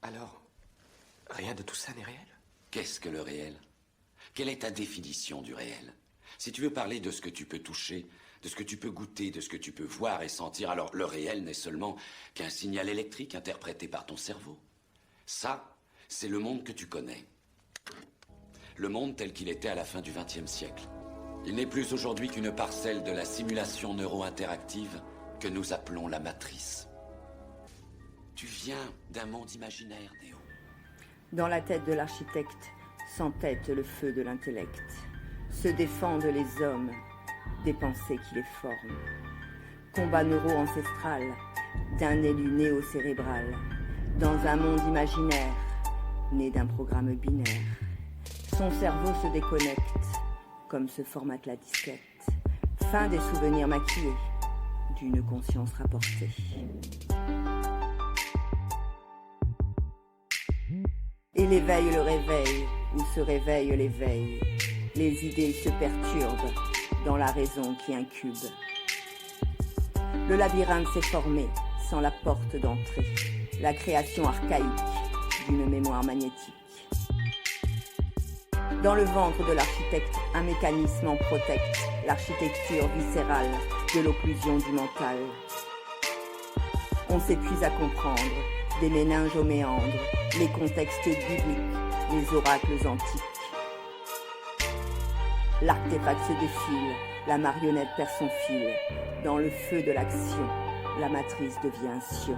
Alors, rien de tout ça n'est réel? Qu'est-ce que le réel? Quelle est ta définition du réel? Si tu veux parler de ce que tu peux toucher, de ce que tu peux goûter, de ce que tu peux voir et sentir, alors le réel n'est seulement qu'un signal électrique interprété par ton cerveau. Ça, c'est le monde que tu connais. Le monde tel qu'il était à la fin du XXe siècle. Il n'est plus aujourd'hui qu'une parcelle de la simulation neuro-interactive que nous appelons la matrice. Tu viens d'un monde imaginaire, Néo. Dans la tête de l'architecte s'entête le feu de l'intellect. Se défendent les hommes des pensées qui les forment. Combat neuro-ancestral d'un élu néo-cérébral dans un monde imaginaire né d'un programme binaire. Son cerveau se déconnecte comme se formate la disquette. Fin des souvenirs maquillés d'une conscience rapportée. Et l'éveil le réveil, où se réveille l'éveil. Les idées se perturbent dans la raison qui incube. Le labyrinthe s'est formé sans la porte d'entrée. La création archaïque d'une mémoire magnétique. Dans le ventre de l'architecte, un mécanisme en protecte l'architecture viscérale de l'occlusion du mental. On s'épuise à comprendre, des méninges aux méandres, les contextes bibliques, les oracles antiques. L'artefact se défile, la marionnette perd son fil. Dans le feu de l'action, la matrice devient un cieux.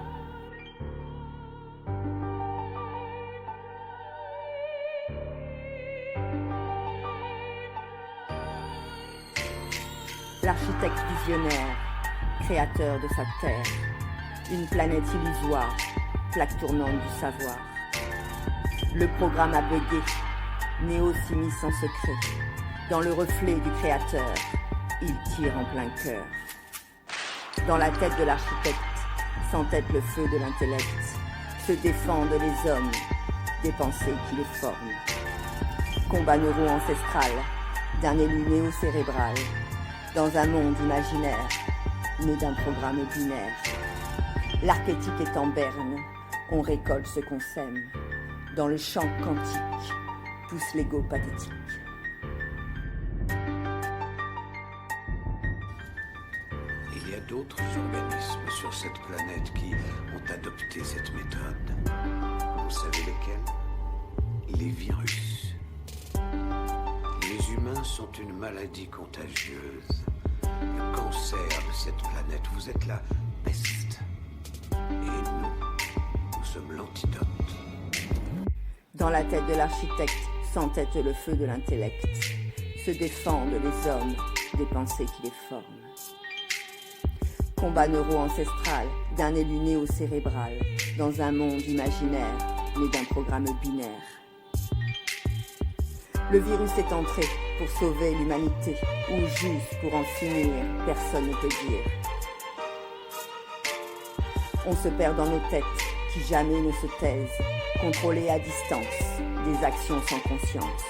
L'architecte visionnaire, créateur de sa terre, une planète illusoire, plaque tournante du savoir. Le programme a bugué, Néo s'immisce en secret. Dans le reflet du créateur, il tire en plein cœur. Dans la tête de l'architecte s'entête le feu de l'intellect. Se défendent les hommes des pensées qui les forment. Combat neuro-ancestral d'un élu néo-cérébral dans un monde imaginaire né d'un programme binaire. L'archétype est en berne, on récolte ce qu'on sème. Dans le champ quantique pousse l'ego pathétique. Il y a d'autres organismes sur cette planète qui ont adopté cette méthode. Vous savez lesquels? Les virus. Les humains sont une maladie contagieuse. Le cancer de cette planète, vous êtes la peste. Et nous sommes l'antidote. Dans la tête de l'architecte s'entête le feu de l'intellect. Se défendent les hommes des pensées qui les forment. Combat neuro-ancestral d'un élu néo-cérébral dans un monde imaginaire né d'un programme binaire. Le virus est entré pour sauver l'humanité, ou juste pour en finir, personne ne peut dire. On se perd dans nos têtes qui jamais ne se taisent, contrôlées à distance, des actions sans conscience.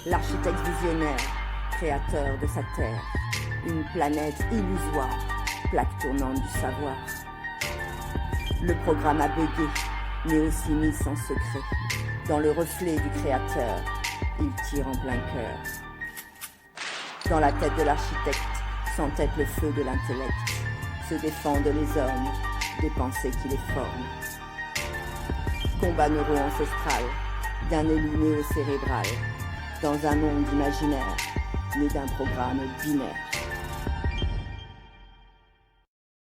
L'architecte visionnaire, créateur de sa terre, une planète illusoire, plaque tournante du savoir. Le programme a bugué, Néo s'immisce en secret. Dans le reflet du créateur, il tire en plein cœur. Dans la tête de l'architecte s'entête le feu de l'intellect. Se défendent les hommes des pensées qui les forment. Combat neuro-ancestral d'un élu néo-cérébral dans un monde imaginaire né d'un programme binaire.